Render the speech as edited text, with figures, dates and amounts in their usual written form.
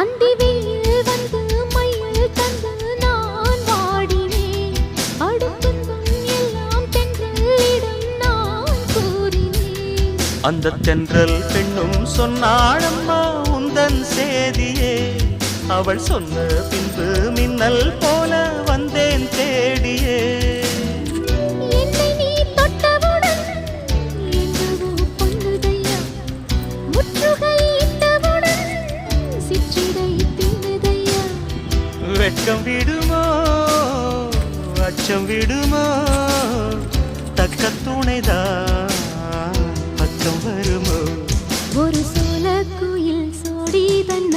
அந்தி வெயில் வந்து மயில் தந்து நான் வாடினேன். அடுத்துன்பம் எல்லாம் தென்றலிடம் நான் கூறினேன். அந்த தென்றல் பெண்ணும் சொன்னாளம்மா உந்தன் சேதியே. அவள் சொன்ன பின்பு மின்னல் போல வந்தேன் தேடியே. என்னை நீ தொட்டவுடன் என்னவோ பொன்னுதையா. முற்றுகை இட்டவுடன் சிற்றிடை தின்னுதையா. வெட்கம் விடுமோ அச்சம் விடுமோ தக்க துணைதான் பக்கம் வருமோ. ஒரு சோல குயில் சோடி தன்ன